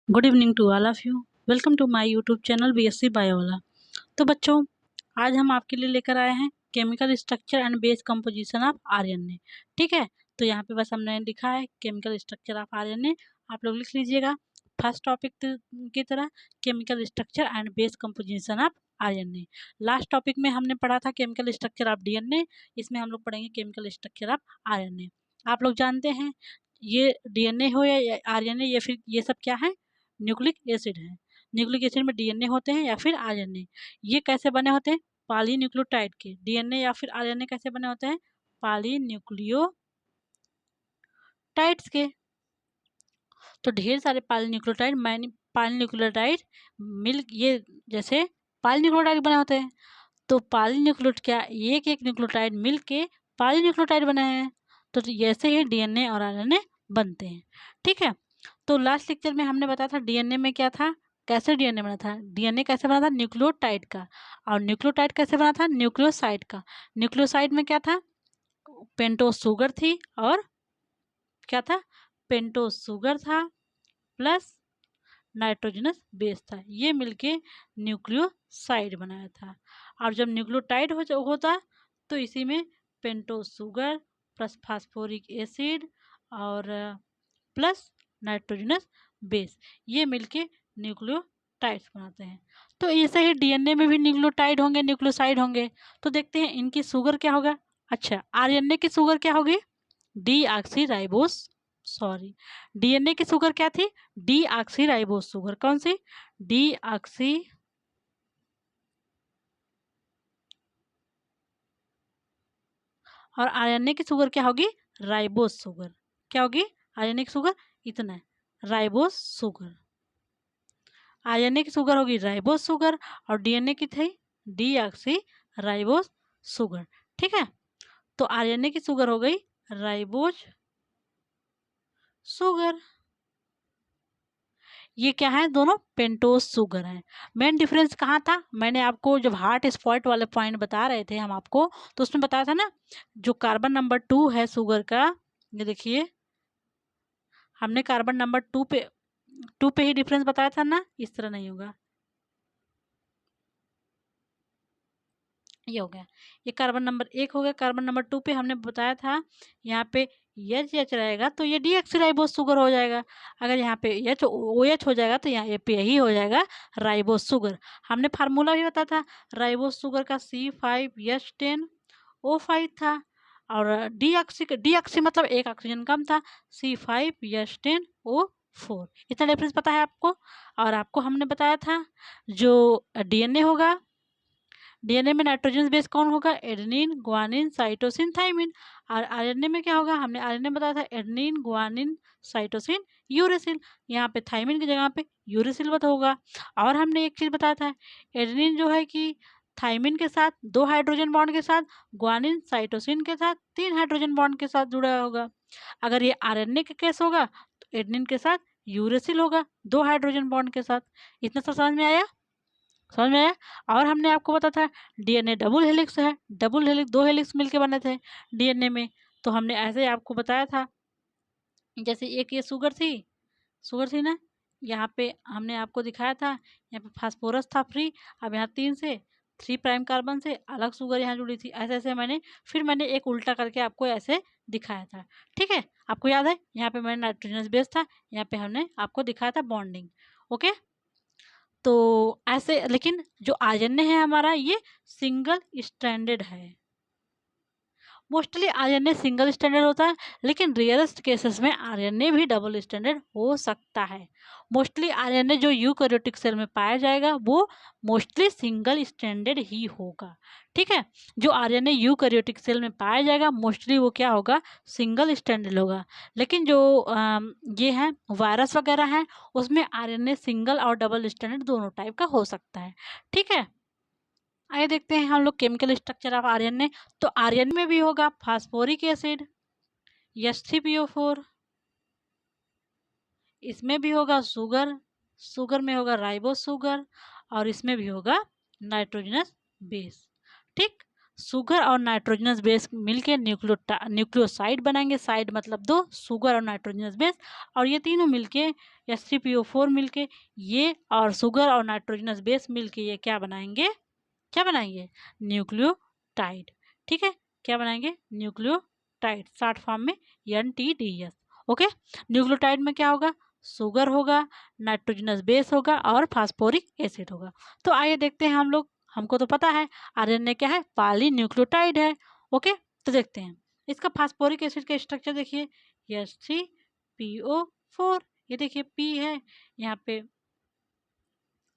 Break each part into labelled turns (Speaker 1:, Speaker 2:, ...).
Speaker 1: Good evening to all of you. Welcome to my YouTube channel BSc Biowala. तो बच्चों, आज हम आपके लिए लेकर आए हैं chemical structure and base composition of RNA. ठीक है, तो यहाँ पे बस हमने लिखा है केमिकल स्ट्रक्चर ऑफ आरएनए, आप लोग लिख लीजिएगा फर्स्ट टॉपिक की तरह, chemical structure and base composition of RNA. Last topic में हमने पढ़ा था केमिकल स्ट्रक्चर ऑफ डीएनए, इसमें हम लोग पढ़ेंगे केमिकल स्ट्रक्चर ऑफ आरएनए। आप लोग जानते हैं ये डीएनए हो या आरएनए, या फिर ये सब क्या है, न्यूक्लिक एसिड है। न्यूक्लिक एसिड में डीएनए होते हैं या फिर आरएनए। ये कैसे बने होते हैं? पॉलीन्यूक्लियोटाइड के। डीएनए या फिर आरएनए कैसे बने होते हैं? पॉलीन्यूक्लियोटाइड्स के। तो ढेर सारे पॉलीन्यूक्लियोटाइड मिल ये जैसे पॉलीन्यूक्लियोटाइड बने होते हैं। तो पॉलीन्यूक्लियोटाइड क्या, एक एक न्यूक्लियोटाइड मिल के पॉलीन्यूक्लियोटाइड बने हैं। तो जैसे ही डीएनए और आरएनए बनते हैं। ठीक है, तो लास्ट लेक्चर में हमने बताया था डीएनए में क्या था, कैसे डीएनए बना था। डीएनए कैसे बना था? न्यूक्लियोटाइड का। और न्यूक्लियोटाइड कैसे बना था? न्यूक्लियोसाइड का। न्यूक्लियोसाइड में क्या था? पेंटोस शुगर थी, और क्या था? पेंटोस शुगर था प्लस नाइट्रोजनस बेस था, ये मिलके न्यूक्लियोसाइड बनाया था। और जब न्यूक्लियोटाइड होता तो इसी में pentose sugar plus phosphoric acid और प्लस नाइट्रोजनस बेस, ये मिलके न्यूक्लियोटाइड्स बनाते हैं। तो ऐसे ही डीएनए में भी न्यूक्लियोटाइड होंगे, न्यूक्लियोसाइड होंगे। तो देखते हैं इनकी शुगर क्या होगा। अच्छा, आरएनए की शुगर क्या होगी? डीऑक्सीराइबोस, सॉरी, डीएनए की शुगर क्या थी? Deoxyribose sugar. कौन सी? डीऑक्सी और आरएनए की शुगर क्या होगी? Ribose sugar. क्या होगी? आरएनए की शुगर इतना है, राइबोस शुगर। आरएनए की शुगर होगी राइबोस शुगर, और डीएनए की थी डीऑक्सी राइबोस शुगर। ठीक है, तो आरएनए की शुगर हो गई राइबोज शुगर। ये क्या है? दोनों पेंटोस शुगर हैं। मेन डिफरेंस कहाँ था? मैंने आपको जब हार्ट स्पॉट वाले पॉइंट बता रहे थे हम आपको, तो उसमें बताया था ना, जो कार्बन नंबर 2 है शुगर का, ये देखिए हमने कार्बन नंबर 2 पे ही डिफरेंस बताया था ना, इस तरह नहीं होगा। ये हो गया, ये कार्बन नंबर 1 हो गया। कार्बन नंबर 2 पे हमने बताया था यहाँ पे एच एच रहेगा तो ये डीऑक्सीराइबोस शुगर हो जाएगा। अगर यहाँ पे एच ओ एच हो जाएगा तो यहाँ ए पे ही हो जाएगा राइबोस शुगर। हमने फार्मूला भी बताया था राइबोस शुगर का C5H10O5 था, और डीऑक्सी मतलब एक ऑक्सीजन कम था, C5H10O4। इतना डिफरेंस पता है आपको। और आपको हमने बताया था जो डीएनए होगा, डीएनए में नाइट्रोजन बेस कौन होगा? Adenine, guanine, cytosine, thymine. और आरएनए में क्या होगा? हमने आरएनए में बताया था एडेनिन, ग्वानिन, साइटोसिन, यूरेसिल। यहाँ पे थाइमिन की जगह पे यूरेसिल होगा। और हमने एक चीज़ बताया था, एडेनिन जो है कि थाइमिन के साथ 2 हाइड्रोजन बॉन्ड के साथ, ग्वानिन साइटोसिन के साथ 3 हाइड्रोजन बॉन्ड के साथ जुड़ा होगा। अगर ये आरएनए का केस होगा तो एडेनिन के साथ यूरेसिल होगा 2 हाइड्रोजन बॉन्ड के साथ। इतना सा समझ में आया? समझ में आया? और हमने आपको बताया था डीएनए डबल हेलिक्स है, डबल हेलिक्स 2 हेलिक्स मिलके बने थे डीएनए में। तो हमने ऐसे ही आपको बताया था, जैसे एक ये शुगर थी ना, यहाँ पे हमने आपको दिखाया था, यहाँ पे फास्फोरस था फ्री। अब यहाँ 3 प्राइम कार्बन से अलग शुगर यहाँ जुड़ी थी। ऐसे ऐसे मैंने एक उल्टा करके आपको ऐसे दिखाया था। ठीक है, आपको याद है? यहाँ पे मैंने नाइट्रोजनस बेस था, यहाँ पे हमने आपको दिखाया था बॉन्डिंग। ओके, तो ऐसे, लेकिन जो आरएनए है हमारा ये सिंगल स्ट्रैंडेड है। मोस्टली आरएनए सिंगल स्टैंडर्ड होता है, लेकिन रेयरेस्ट केसेस में आरएनए भी डबल स्टैंडर्ड हो सकता है। मोस्टली आरएनए जो यूकैरियोटिक सेल में पाया जाएगा वो मोस्टली सिंगल स्टैंडर्ड ही होगा। ठीक है, जो आरएनए यूकैरियोटिक सेल में पाया जाएगा मोस्टली वो क्या होगा? सिंगल स्टैंडर्ड होगा। लेकिन जो ये है वायरस वगैरह हैं, उसमें आरएनए सिंगल और डबल स्टैंडर्ड दोनों टाइप का हो सकता है। ठीक है, आइए देखते हैं हम लोग केमिकल स्ट्रक्चर ऑफ आरएनए। तो आरएनए में भी होगा फास्फोरिक एसिड H3PO4, इसमें भी होगा शुगर, शुगर में होगा राइबोस शुगर, और इसमें भी होगा नाइट्रोजनस बेस। ठीक, शुगर और नाइट्रोजनस बेस मिलके न्यूक्लियोसाइड बनाएंगे। साइड मतलब दो, शुगर और नाइट्रोजनस बेस, और ये तीनों मिलके H3PO4 मिलके ये और शुगर और नाइट्रोजनस बेस मिलके ये क्या बनाएंगे, क्या बनाएंगे, न्यूक्लियोटाइड। ठीक है, क्या बनाएंगे, न्यूक्लियोटाइड, शॉर्ट फॉर्म में NTDS। ओके, न्यूक्लियोटाइड में क्या होगा, शुगर होगा, नाइट्रोजनस बेस होगा और फास्फोरिक एसिड होगा। तो आइए देखते हैं हम लोग, हमको तो पता है आरएनए क्या है, पॉली न्यूक्लियोटाइड है। ओके, तो देखते हैं इसका फास्फोरिक एसिड का स्ट्रक्चर देखिए, H3PO4, ये देखिए P है यहाँ पे,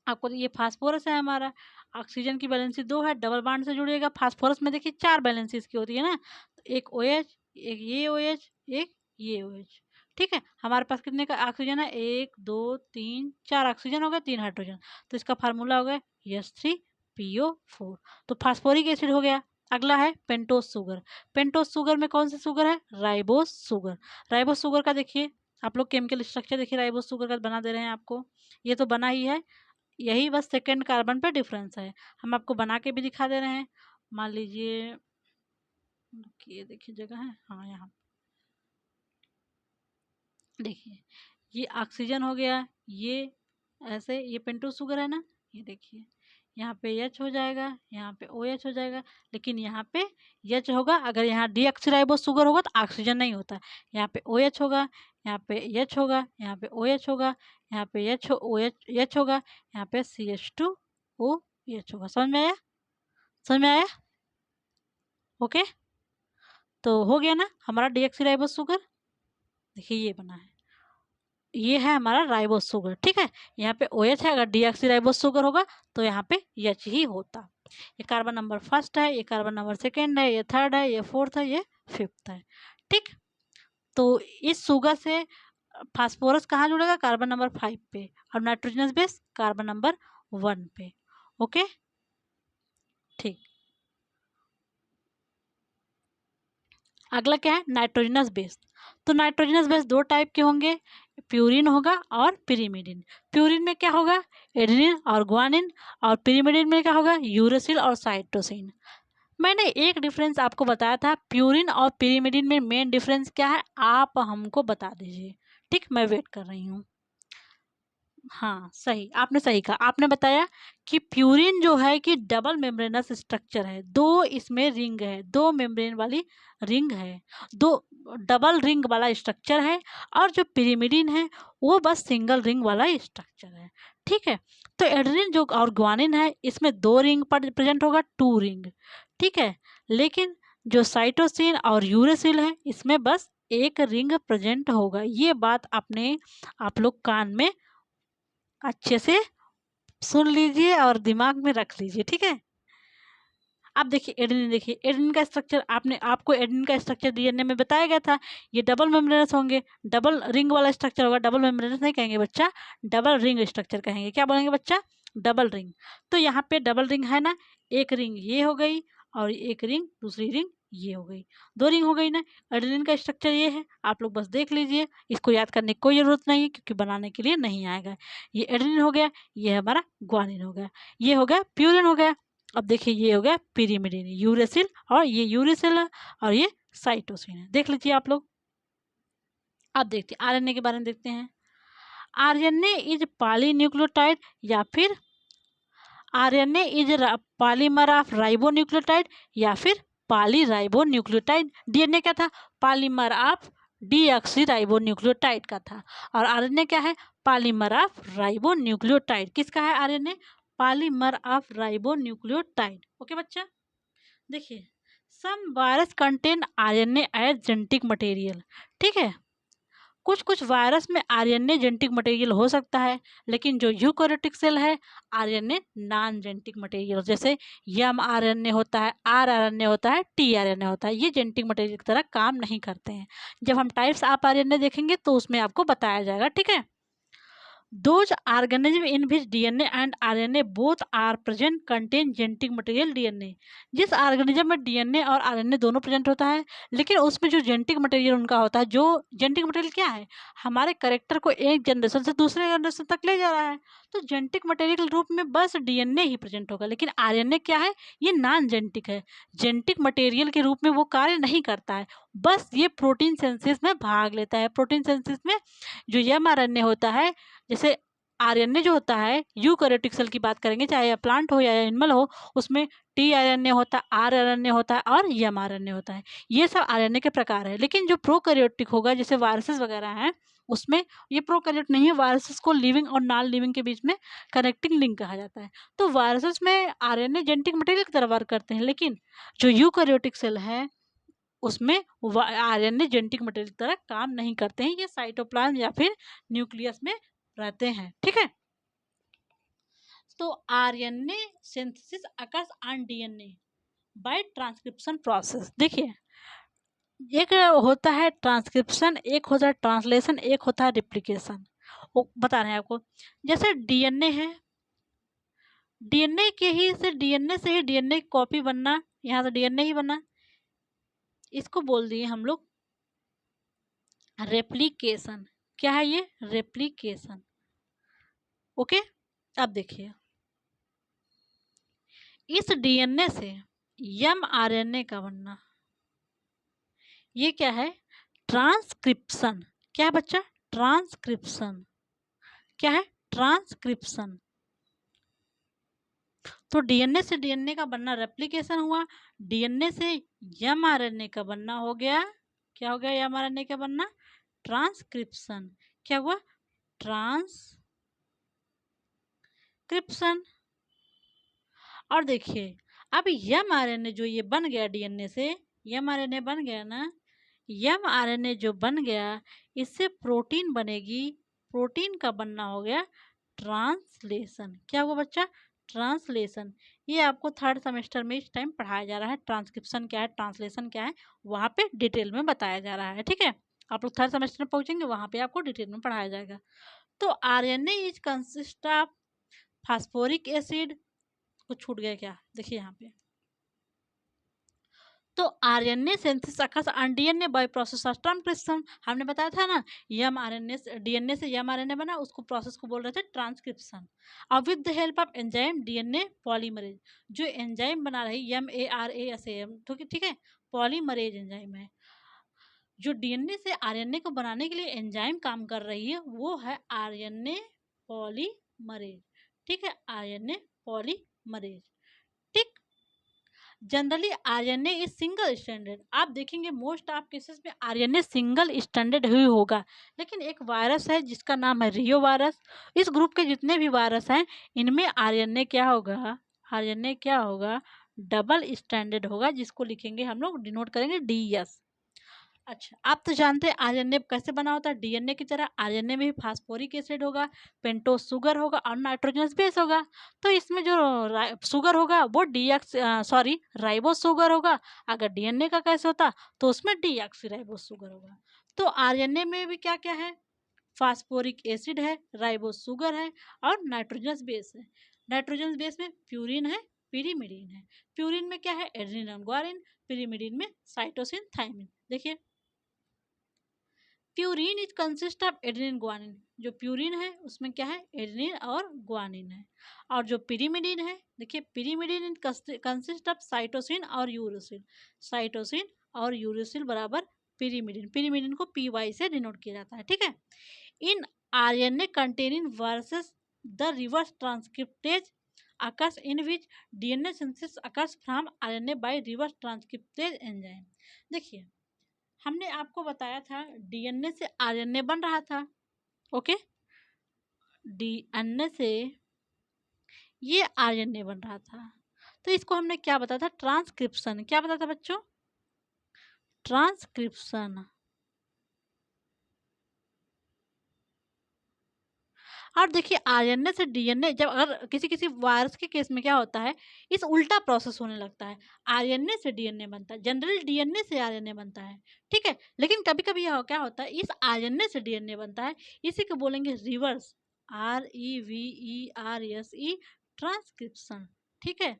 Speaker 1: आपको ये फास्फोरस है हमारा, ऑक्सीजन की वैलेंसी 2 है, डबल बॉन्ड से जुड़ेगा। फास्फोरस में देखिए 4 वैलेंसी इसकी होती है ना, तो एक OH, एक ये OH, एक ये OH। ठीक है, हमारे पास कितने का ऑक्सीजन है, 1 2 3 4 ऑक्सीजन हो गया, 3 हाइड्रोजन, तो इसका फार्मूला हो गया H3PO4। तो फास्फोरिक एसिड हो गया। अगला है पेंटोस शुगर। पेंटोस शुगर में कौन सा शुगर है, राइबोस शुगर। राइबोस शुगर का देखिए आप लोग केमिकल स्ट्रक्चर देखिए, राइबोस शुगर का बना दे रहे हैं आपको, ये तो बना ही है, यही बस सेकेंड कार्बन पे डिफरेंस है। हम आपको बना के भी दिखा दे रहे हैं। मान लीजिए, ये देखिए जगह है, हाँ यहाँ देखिए, ये ऑक्सीजन हो गया, ये ऐसे, ये पेंटोस शुगर है ना, ये देखिए यहाँ पे H हो जाएगा, यहाँ पे OH हो जाएगा, लेकिन यहाँ पे H होगा। अगर यहाँ डीऑक्सीराइबोस शुगर होगा तो ऑक्सीजन नहीं होता, यहाँ पे OH होगा, यहाँ पे H होगा, यहाँ पे OH होगा, यहाँ पे H होगा, यहाँ पे CH2OH होगा। समझ में आया, समझ में आया। ओके, तो हो गया ना हमारा डीऑक्सीराइबोस शुगर। देखिए ये बना है, ये है हमारा राइबोस शुगर। ठीक है, यहाँ पे OH है, अगर डीऑक्सीराइबोस शुगर होगा तो यहाँ पे H ही होता। ये कार्बन नंबर फर्स्ट है, ये कार्बन नंबर सेकेंड है, ये थर्ड है, ये फोर्थ है, ये फिफ्थ है। ठीक, तो इस शुगर से फास्फोरस कहाँ जुड़ेगा, कार्बन नंबर 5 पे, और नाइट्रोजनस बेस कार्बन नंबर 1 पे। ओके, ठीक, अगला क्या है, नाइट्रोजनस बेस। तो नाइट्रोजनस बेस दो टाइप के होंगे, प्यूरिन होगा और पिरीमिडिन। प्यूरिन में क्या होगा, एडेनिन और ग्वानिन, और पिरीमिडिन में क्या होगा, यूरेसिल और साइटोसिन। मैंने एक डिफरेंस आपको बताया था, प्यूरिन और पिरीमिडिन में मेन डिफरेंस क्या है, आप हमको बता दीजिए। ठीक, मैं वेट कर रही हूँ। हाँ सही, आपने सही कहा, आपने बताया कि प्यूरिन जो है कि डबल मेम्ब्रेनस स्ट्रक्चर है, दो इसमें रिंग है, दो मेम्ब्रेन वाली रिंग है, दो डबल रिंग वाला स्ट्रक्चर है, और जो पिरिमिडिन है वो बस सिंगल रिंग वाला स्ट्रक्चर है। ठीक है, तो एडेनिन जो और ग्वानिन है इसमें दो रिंग प्रेजेंट होगा, टू रिंग। ठीक है, लेकिन जो साइटोसिन और यूरेसिल है इसमें बस एक रिंग प्रेजेंट होगा। ये बात आपने, आप लोग कान में अच्छे से सुन लीजिए और दिमाग में रख लीजिए। ठीक है, अब देखिए एडेनिन, देखिए एडेनिन का स्ट्रक्चर, आपने, आपको एडेनिन का स्ट्रक्चर डीएनए में बताया गया था, ये डबल मेम्ब्रेनस होंगे, डबल रिंग वाला स्ट्रक्चर होगा। डबल मेम्ब्रेनस नहीं कहेंगे बच्चा, डबल रिंग स्ट्रक्चर कहेंगे। क्या बोलेंगे बच्चा, डबल रिंग। तो यहाँ पे डबल रिंग है ना, एक रिंग ये हो गई और एक रिंग, दूसरी रिंग ये हो गई, दो रिंग हो गई ना। एडेनिन का स्ट्रक्चर ये है, आप लोग बस देख लीजिए, इसको याद करने की कोई ज़रूरत नहीं है क्योंकि बनाने के लिए नहीं आएगा। ये एडेनिन हो गया, ये हमारा ग्वानिन हो गया, ये हो गया प्यूरिन हो गया। अब देखिए ये हो गया पिरिमिडिन, यूरेसिल, और ये यूरेसिल है और ये साइटोसिन है। देख लीजिए आप लोग। अब देखते हैं आरएनए के बारे में, देखते हैं आरएनए इज पॉलीन्यूक्लियोटाइड या फिर RNA is polymer of ribonucleotide या फिर पॉलीराइबोन्यूक्लियोटाइड। डीएनए क्या था, पॉलीमर ऑफ डीऑक्सीराइबोन्यूक्लियोटाइड का था, और आरएनए क्या है, पॉलीमर ऑफ राइबोन्यूक्लियोटाइड। किसका है RNA, polymer of ribonucleotide. Okay बच्चा, देखिए some virus contain RNA as genetic material. ठीक है, कुछ कुछ वायरस में आरएनए जेनेटिक मटेरियल हो सकता है, लेकिन जो यूकैरियोटिक सेल है आरएनए नॉन जेनेटिक मटेरियल, जैसे एम आरएनए होता है, आरआरएनए होता है, टीआरएनए होता है, ये जेनेटिक मटेरियल की तरह काम नहीं करते हैं। जब हम टाइप्स ऑफ आरएनए देखेंगे तो उसमें आपको बताया जाएगा। ठीक है, Those organism in which DNA and RNA both are present contain genetic material DNA। जिस ऑर्गेनिज्म में डीएनए और आरएनए दोनों प्रेजेंट होता है, लेकिन उसमें जो जेनेटिक मटेरियल उनका होता है, जो जेनेटिक मटेरियल क्या है, हमारे करेक्टर को एक जनरेशन से दूसरे जनरेशन तक ले जा रहा है। तो जेनेटिक मटेरियल के रूप में बस डीएनए ही प्रेजेंट होगा, लेकिन आरएनए क्या है, ये नॉन जेनेटिक है, जेनेटिक मटेरियल के रूप में वो कार्य नहीं करता है, बस ये प्रोटीन सिंथेसिस में भाग लेता है। प्रोटीन सिंथेसिस में जो एमआरएनए होता है, जैसे आरएनए जो होता है, यूकैरियोटिक सेल की बात करेंगे, चाहे प्लांट हो या एनिमल हो, उसमें टीआरएनए होता है, आरएनए होता है और एमआरएनए होता है। ये सब आरएनए के प्रकार है। लेकिन जो प्रोकैरियोटिक होगा, जैसे वायरसेस वगैरह हैं, उसमें ये प्रोकैरियोट नहीं है। वायरसेस को लिविंग और नॉन लिविंग के बीच में कनेक्टिंग लिंक कहा जाता है। तो वायरसेस में आरएनए जेनेटिक मटेरियल की तरह वर्क करते हैं, लेकिन जो यूकैरियोटिक सेल है उसमें आरएनए जेनेटिक मटेरियल की तरह काम नहीं करते हैं। ये साइटोप्लाज्म या फिर न्यूक्लियस में रहते हैं। ठीक है, तो RNA synthesis occurs on DNA by transcription process. देखिए, एक होता है ट्रांसक्रिप्शन, एक होता है ट्रांसलेशन, एक होता है रिप्लिकेशन। वो बता रहे हैं आपको। जैसे डीएनए है, डीएनए से ही डीएनए की कॉपी बनना, यहाँ से डीएनए ही बना, इसको बोल दिए हम लोग रेप्लिकेशन। क्या है ये? रेप्लिकेशन। ओके, अब देखिए, इस डीएनए से एमआरएनए का बनना, ये क्या है? ट्रांसक्रिप्शन। क्या है बच्चा? ट्रांसक्रिप्शन। क्या है? ट्रांसक्रिप्शन। तो डीएनए से डीएनए का बनना रेप्लिकेशन हुआ, डीएनए से एमआरएनए का बनना हो गया, क्या हो गया? एमआरएनए का बनना ट्रांसक्रिप्शन। क्या हुआ? ट्रांसक्रिप्शन। और देखिए, अब एमआरएनए जो ये बन गया डीएनए से, एमआरएनए बन गया ना, एमआरएनए जो बन गया, इससे प्रोटीन बनेगी, प्रोटीन का बनना हो गया ट्रांसलेशन। क्या हुआ बच्चा? ट्रांसलेशन। ये आपको थर्ड सेमेस्टर में इस टाइम पढ़ाया जा रहा है। ट्रांसक्रिप्शन क्या है, ट्रांसलेशन क्या है, वहाँ पे डिटेल में बताया जा रहा है। ठीक है, आप लोग थर्ड सेमेस्टर में पहुँचेंगे, वहाँ पे आपको डिटेल में पढ़ाया जाएगा। तो RNA is consist of phosphoric acid, कुछ छूट गया क्या? देखिए यहाँ पे, तो RNA synthesis occurs on DNA by process of transcription. हमने बताया था ना, एमआरएनए से डीएनए से एमआरएनए बना, उसको प्रोसेस को बोल रहे थे ट्रांसक्रिप्शन। अब with the help of enzyme DNA polymerase, जो एंजाइम बना रही एमएआरएएसएम, ठीक है, पॉलीमरेज एंजाइम है। जो डीएनए से आरएनए को बनाने के लिए एंजाइम काम कर रही है, वो है आरएनए पॉलीमरेज। ठीक है, आरएनए पॉलीमरेज। ठीक, generally RNA is single standard. आप देखेंगे मोस्ट ऑफ केसेस में आरएनए सिंगल स्टैंडर्ड ही होगा, लेकिन एक वायरस है जिसका नाम है रियो वायरस। इस ग्रुप के जितने भी वायरस हैं, इनमें आरएनए क्या होगा? आरएनए क्या होगा? डबल स्टैंडर्ड होगा, जिसको लिखेंगे हम लोग, डिनोट करेंगे डीएस। अच्छा, आप तो जानते हैं आरएनए कैसे बना होता है। डीएनए की तरह आरएनए में भी फास्फोरिक एसिड होगा, पेंटोस शुगर होगा और नाइट्रोजनस बेस होगा। तो इसमें जो शुगर होगा वो राइबोस शुगर होगा। अगर डीएनए का कैसे होता, तो उसमें डीऑक्सी राइबोस शुगर होगा। तो आरएनए में भी क्या क्या है? फास्फोरिक एसिड है, राइबोस शुगर है और नाइट्रोजनस बेस है। नाइट्रोजनस बेस में प्यूरिन है, पिरीमिडीन है। प्यूरिन में क्या है? एडेनिन और ग्वानिन। पिरीमिडीन में साइटोसिन, थायमिन। देखिए, purine is consist of adenine guanine. जो प्यूरिन है उसमें क्या है? एडेनिन और ग्वानिन है। और जो पिरीमिडीन है, देखिए, पिरीमिडीन कंसिस्ट ऑफ साइटोसिन और यूरोसिल। साइटोसिन और यूरोसिल बराबर पिरीमिडीन। पिरीमिडीन को पी से डिनोट किया जाता है। ठीक है, in RNA containing versus the reverse transcriptase occurs in which DNA synthesis occurs from RNA by reverse transcriptase enzyme। देखिए, हमने आपको बताया था डीएनए से आरएनए बन रहा था। ओके, डीएनए से ये आरएनए बन रहा था, तो इसको हमने क्या बताया था? ट्रांसक्रिप्शन। क्या बताया था बच्चों? ट्रांसक्रिप्शन। और देखिए, आरएनए से डीएनए, जब अगर किसी किसी वायरस के केस में क्या होता है, इस उल्टा प्रोसेस होने लगता है। आरएनए से डीएनए बनता है, जनरल डीएनए से आरएनए बनता है। ठीक है, लेकिन कभी कभी यह क्या होता है, इस आरएनए से डीएनए बनता है, इसी को बोलेंगे रिवर्स REVERSE, ट्रांसक्रिप्शन। ठीक है,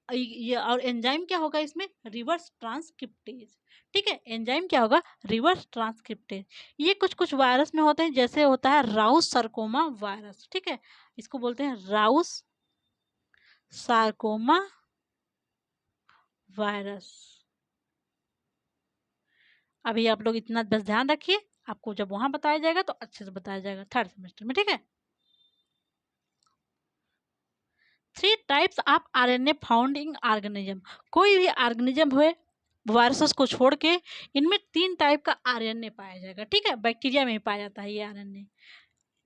Speaker 1: ये और एंजाइम क्या होगा इसमें, रिवर्स ट्रांसक्रिप्टेज। ठीक है, एंजाइम क्या होगा, रिवर्स ट्रांसक्रिप्टेज। ये कुछ कुछ वायरस में होते हैं, जैसे होता है राउस सार्कोमा वायरस। ठीक है, इसको बोलते हैं राउस सार्कोमा वायरस। अभी आप लोग इतना बस ध्यान रखिए, आपको जब वहां बताया जाएगा तो अच्छे से बताया जाएगा थर्ड सेमेस्टर में। ठीक है, 3 types of RNA found in organism. कोई भी ऑर्गेनिज्म हुए वायरसेस को छोड़ के, इनमें 3 टाइप का आरएनए पाया जाएगा। ठीक है, बैक्टीरिया में ही पाया जाता है ये RNA.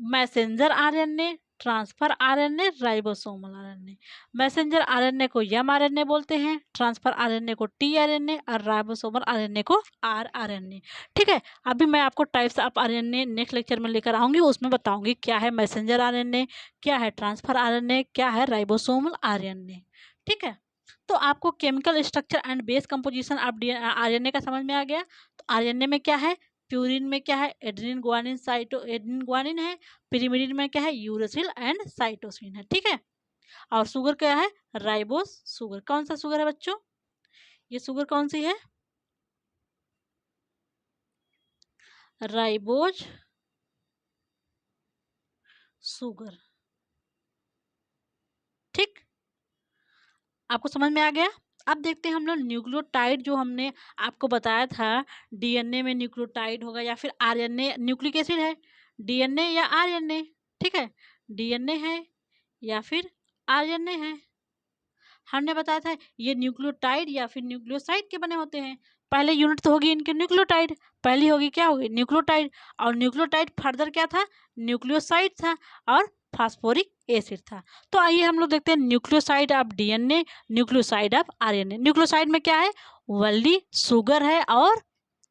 Speaker 1: Messenger RNA, transfer RNA, ribosomal RNA. Messenger RNA को एम आरएनए बोलते हैं, ट्रांसफर आरएनए को टी आरएनए और राइबोसोमल आरएनए को आर आरएनए। ठीक है, अभी मैं आपको types of RNA next lecture में लेकर आऊंगी, उसमें बताऊंगी क्या है मैसेंजर आरएनए, क्या है ट्रांसफर आरएनए, क्या है राइबोसोमल आरएनए। ठीक है, तो आपको chemical structure and base composition of RNA का समझ में आ गया। तो आरएनए में क्या है, प्यूरिन में क्या है, एडेनिन ग्वानिन एडेनिन ग्वानिन है, पिरिमिडिन में क्या है, यूरेसिल एंड साइटोसिन है। ठीक है, और शुगर क्या है, राइबोस शुगर। कौन सा शुगर है बच्चों, ये शुगर कौन सी है, राइबोज शुगर। ठीक, आपको समझ में आ गया। अब देखते हैं हम लोग न्यूक्लियोटाइड, जो हमने आपको बताया था डीएनए में न्यूक्लियोटाइड होगा या फिर आरएनए, न्यूक्लिक एसिड है, डीएनए या आरएनए। ठीक है, डीएनए है या फिर आरएनए है। हमने बताया था ये न्यूक्लियोटाइड या फिर न्यूक्लियोसाइड के बने होते हैं। पहले यूनिट तो होगी इनके न्यूक्लियोटाइड, पहली होगी क्या होगी, न्यूक्लियोटाइड। और न्यूक्लियोटाइड फर्दर क्या था, न्यूक्लियोसाइड था और फास्फोरिक एसिड था। तो आइए हम लोग देखते हैं nucleoside of DNA, nucleoside of RNA. Nucleoside में क्या है, वल्ली शुगर है और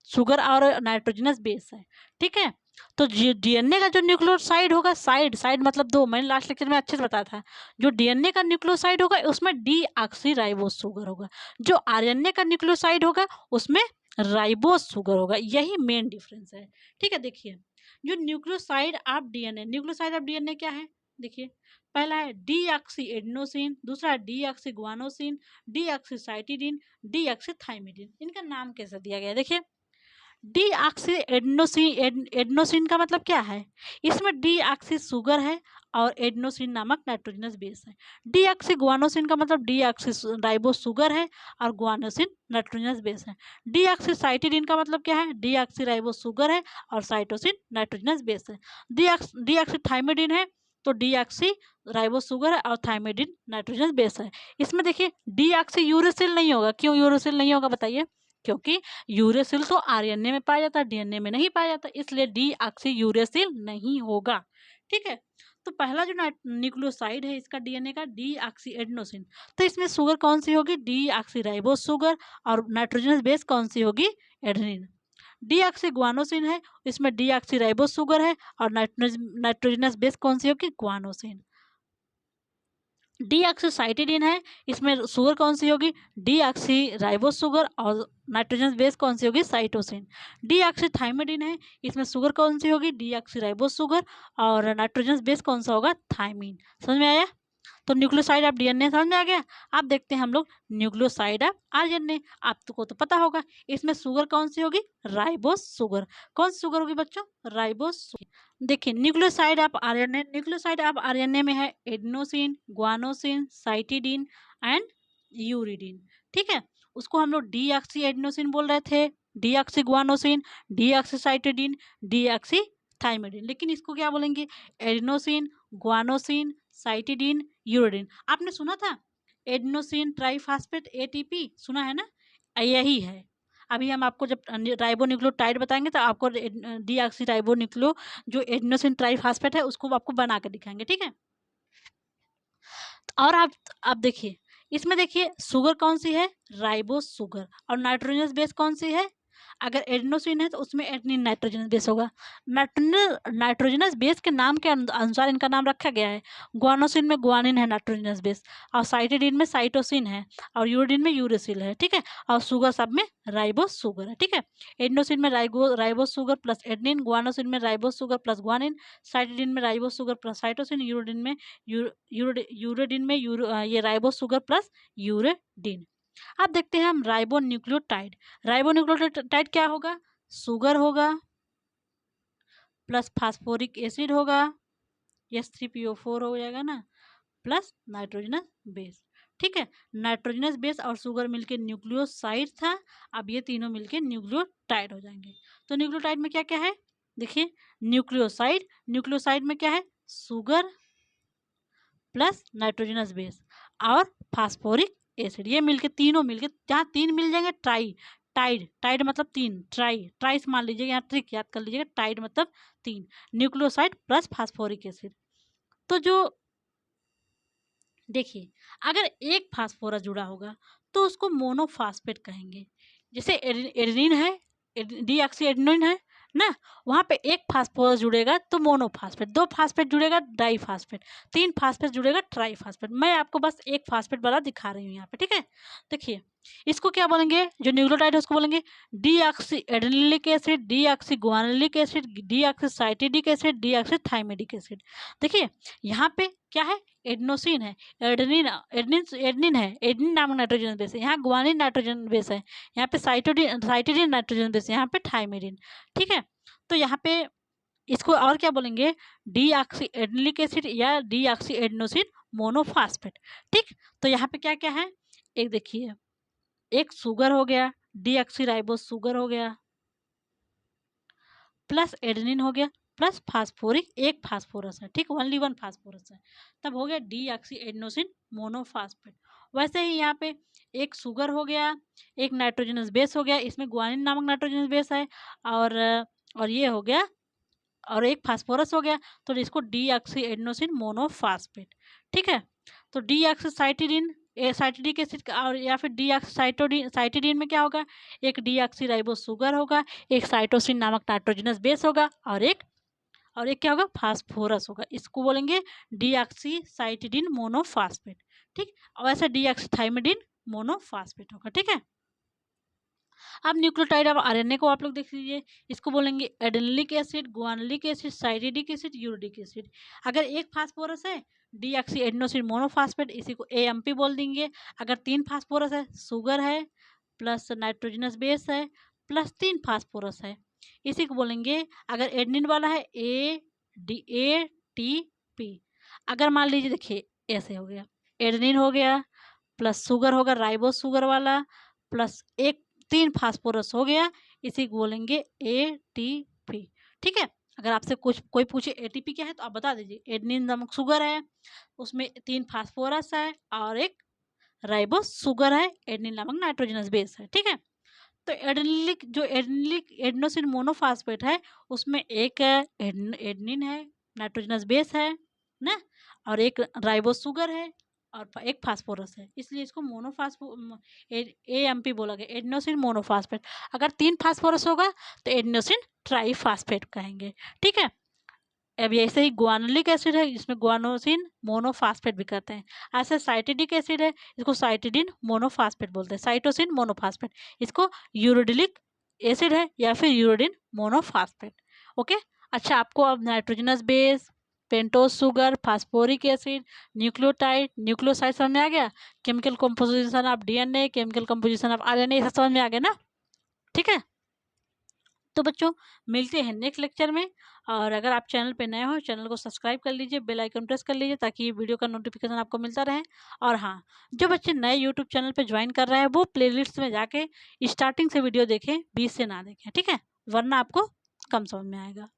Speaker 1: शुगर और नाइट्रोजनस बेस है। ठीक है, तो डीएनए का जो न्यूक्लियोसाइड होगा, साइड साइड मतलब दो, मैंने लास्ट लेक्चर में अच्छे से बताया था। जो डीएनए का न्यूक्लियोसाइड होगा उसमें डीऑक्सीराइबोस शुगर होगा, जो आरएनए का न्यूक्लियोसाइड होगा उसमें राइबोस शुगर होगा। यही मेन डिफरेंस है। ठीक है, देखिए जो nucleoside of DNA, nucleoside of DNA क्या है, देखिए पहला है डीऑक्सी एडेनोसिन, दूसरा डीऑक्सी गुआनोसिन, डीऑक्सीसाइटिडीन, डीऑक्सीथाइमिडीन। इनका नाम कैसे दिया गया, देखिए डीऑक्सी एडेनोसिन का मतलब क्या है, इसमें डीऑक्सी शुगर है और एडेनोसिन नामक नाइट्रोजनस बेस है। डीऑक्सी गुआनोसिन का मतलब डीऑक्सी राइबोस शुगर है और गुआनोसिन नाइट्रोजनस बेस है। डीऑक्सीसाइटिडीन का मतलब क्या है, डीऑक्सी राइबोस शुगर है और साइटोसिन नाइट्रोजनस बेस है। डीऑक्सीथाइमिडीन है तो डीऑक्सी राइबोस शुगर है और थाइमिडीन नाइट्रोजनस बेस है। इसमें देखिए डीऑक्सी यूरेसिल नहीं होगा, क्यों यूरेसिल नहीं होगा बताइए, क्योंकि यूरेसिल तो आरएनए में पाया जाता है, डीएनए में नहीं पाया जाता, इसलिए डीऑक्सी यूरेसिल नहीं होगा। ठीक है, तो पहला जो न्यूक्लियोसाइड है इसका डीएनए का डीऑक्सी एडेनोसिन, तो इसमें शुगर कौन सी होगी, डीऑक्सी राइबोस शुगर, और नाइट्रोजनस बेस कौन सी होगी, एडेनिन। डीऑक्सी गुआनोसिन है, इसमें डीऑक्सी राइबोस शुगर है और नाइट्रोजनस बेस कौन सी होगी, गुआनोसिन। डीऑक्सीसाइटिडीन है, इसमें शुगर कौन सी होगी, डीऑक्सी राइबोस शुगर और नाइट्रोजन बेस कौन सी होगी, साइटोसिन। डीऑक्सीथाइमिडीन है, इसमें शुगर कौन सी होगी, डीऑक्सी राइबोस शुगर और नाइट्रोजन बेस कौन सा होगा, थाइमिन। समझ में आया, तो न्यूक्लियोसाइड ऑफ डीएनए समझ में आ गया। अब देखते हैं हम लोग न्यूक्लियोसाइड ऑफ आरएनए। आपको तो पता होगा इसमें शुगर कौन सी होगी, राइबोस शुगर। कौन सी शुगर होगी बच्चों, राइबोस। देखिए nucleoside of RNA, nucleoside of RNA में है adenosine, guanosine, cytidine and uridine. ठीक है, उसको हम लोग डीऑक्सी एडेनोसिन बोल रहे थे, डीऑक्सी गुआनोसिन, डीऑक्सीसाइटिडीन, डीऑक्सी थाइमिडीन, लेकिन इसको क्या बोलेंगे, एडेनोसिन, गुआनोसिन, साइटिडीन, यूरिडीन। आपने सुना था एडेनोसिन ट्राइफॉस्फेट एटीपी, सुना है ना, यही है। अभी हम आपको जब राइबो न्यूक्लियोटाइड बताएंगे तो आपको डीऑक्सी राइबो न्यूक्लियो जो एडेनोसिन ट्राइफॉस्फेट है उसको आपको बना के दिखाएंगे। ठीक है, और आप देखिए इसमें देखिए शुगर कौन सी है, राइबोस शुगर, और नाइट्रोजनस बेस कौन सी है, अगर एडेनोसिन है तो उसमें एडेनिन नाइट्रोजनस बेस होगा। नाइट्रोजनस बेस के नाम के अनुसार इनका नाम रखा गया है। ग्वानोसिन में ग्वानिन है नाइट्रोजनस बेस, और साइटिडीन में साइटोसिन है, और यूरिडिन में यूरेसिल है, ठीक है। और शुगर सब में राइबोस शुगर है, ठीक है। एडेनोसिन में ribose sugar plus adenine, guanosine में ribose sugar plus guanine, cytidine में ribose sugar plus cytosine, uridine में ये राइबोस शुगर प्लस यूरेडिन। अब देखते हैं हम राइबोन्यूक्लियोटाइड। राइबोन्यूक्लियोटाइड क्या होगा? शुगर होगा प्लस फास्फोरिक एसिड होगा, H3PO4 हो जाएगा ना, प्लस नाइट्रोजनस बेस, ठीक है। नाइट्रोजनस बेस और शुगर मिलके न्यूक्लियोसाइड था, अब ये तीनों मिलके न्यूक्लियोटाइड हो जाएंगे। तो न्यूक्लियोटाइड में क्या क्या है? देखिए, न्यूक्लियोसाइड में क्या है? शुगर प्लस नाइट्रोजनस बेस और फास्फोरिक एसिड, ये मिलके तीनों मिलके, जहाँ तीन मिल जाएंगे टाइड मतलब तीन, ट्राइस मान लीजिएगा, यहाँ ट्रिक याद कर लीजिएगा, टाइड मतलब तीन, न्यूक्लियोसाइड प्लस फास्फोरिक एसिड। तो जो देखिए, अगर एक फास्फोरस जुड़ा होगा तो उसको मोनोफास्फेट कहेंगे। जैसे एडेनिन है, डीऑक्सी एडेनिन है ना, वहाँ पे एक फास्फोरस जुड़ेगा तो मोनोफास्फेट, दो फास्फेट जुड़ेगा डाइफास्फेट, तीन फास्फेट जुड़ेगा ट्राइफास्फेट। मैं आपको बस एक फास्फेट वाला दिखा रही हूँ यहाँ पे, ठीक है। देखिए, इसको क्या बोलेंगे? जो न्यूक्लियोटाइड है उसको बोलेंगे deoxy adenylic acid, deoxy guanylic acid, deoxy cytidylic acid, deoxy thymidylic acid. देखिए, यहाँ पे क्या है? एडेनोसिन है, एडेनिन है, एडेनिन नामक नाइट्रोजन बेस है, यहाँ ग्वानिन नाइट्रोजन बेस है, यहाँ पे साइटिडीन नाइट्रोजन बेस है, यहाँ पे थाइमिडिन, ठीक है। तो यहाँ पे इसको और क्या बोलेंगे? डीऑक्सी एडेनिलिक एसिड या डीऑक्सी एडेनोसिन मोनोफास्फेट, ठीक। तो यहाँ पे क्या क्या है? एक देखिए, एक शुगर हो गया, डीऑक्सी राइबोस शुगर हो गया, प्लस एडेनिन हो गया, प्लस फास्फोरिक, एक फास्फोरस है, ठीक, ओनली वन फास्फोरस है, तब हो गया डीऑक्सी एडेनोसिन मोनोफास्फेट। वैसे ही यहाँ पे एक शुगर हो गया, एक नाइट्रोजनस बेस हो गया, इसमें ग्वानिन नामक नाइट्रोजनस बेस है, और ये हो गया, और एक फास्फोरस हो गया, तो इसको डीऑक्सी एडेनोसिन मोनोफास्फेट, ठीक है। तो डीऑक्सी साइटिडिक एसिड और या फिर डीऑक्सी साइटिडीन में क्या होगा? एक डीऑक्सी राइबोस शुगर होगा, एक साइटोसिन नामक नाइट्रोजनस बेस होगा, और एक क्या होगा? फास्फोरस होगा। इसको बोलेंगे डीऑक्सी साइटिडीन मोनोफास्फेट, ठीक। और वैसे डीऑक्सी थाइमिडिन मोनोफास्फेट होगा, ठीक है। अब न्यूक्लियोटाइड अब आरएनए को आप लोग देख लीजिए, इसको बोलेंगे adenylic acid, गुआनिलिक acid, साइटिडिक acid, यूरिडिक acid. अगर एक फास्फोरस है, डीऑक्सी एडेनोसिन मोनोफास्फेट, इसी को एएमपी बोल देंगे। अगर तीन फास्फोरस है, शुगर है प्लस नाइट्रोजनस बेस है प्लस तीन फास्फोरस है, इसी को बोलेंगे, अगर एडेनिन वाला है, ATP। अगर मान लीजिए, देखिए ऐसे हो गया, एडेनिन हो गया प्लस शुगर होगा, राइबोस शुगर वाला, प्लस एक तीन फास्फोरस हो गया, इसी को बोलेंगे ATP, ठीक है। अगर आपसे कोई पूछे ATP क्या है तो आप बता दीजिए, एडेनिन नामक शुगर है, उसमें तीन फास्फोरस है, और एक राइबोस शुगर है, एडेनिन नामक नाइट्रोजनस बेस है, ठीक है। तो एडेनिलिक एडेनोसिन मोनोफास्फेट है, उसमें एक एडेनिन है, नाइट्रोजनस बेस है ना, और एक राइबोस शुगर है, और एक फास्फोरस है, इसलिए इसको AMP बोला गया, एडेनोसिन मोनोफास्फेट। अगर तीन फास्फोरस होगा तो एडेनोसिन ट्राइफास्फेट कहेंगे, ठीक है। अब ऐसे ही ग्वानुलिक एसिड है, जिसमें ग्वानोसिन मोनोफास्फेट भी कहते हैं। ऐसे साइटिडिक एसिड है, इसको साइटिडिन मोनोफास्फेट बोलते हैं, साइटोसिन मोनोफास्फेट, इसको यूरिडिलिक एसिड है या फिर यूरिडिन मोनोफास्फेट, ओके। अच्छा, आपको अब nitrogenous base, pentose sugar, phosphoric acid, nucleoside समझ में आ गया। Chemical composition of DNA, chemical composition of RNA, सब समझ में आ गया ना, ठीक है। तो बच्चों, मिलते हैं नेक्स्ट लेक्चर में, और अगर आप चैनल पे नए हो, चैनल को सब्सक्राइब कर लीजिए, बेल आइकन प्रेस कर लीजिए, ताकि ये वीडियो का नोटिफिकेशन आपको मिलता रहे। और हाँ, जो बच्चे नए यूट्यूब चैनल पे ज्वाइन कर रहे हैं, वो प्लेलिस्ट में जाके स्टार्टिंग से वीडियो देखें, बीच से ना देखें, ठीक है, वरना आपको कम समझ में आएगा।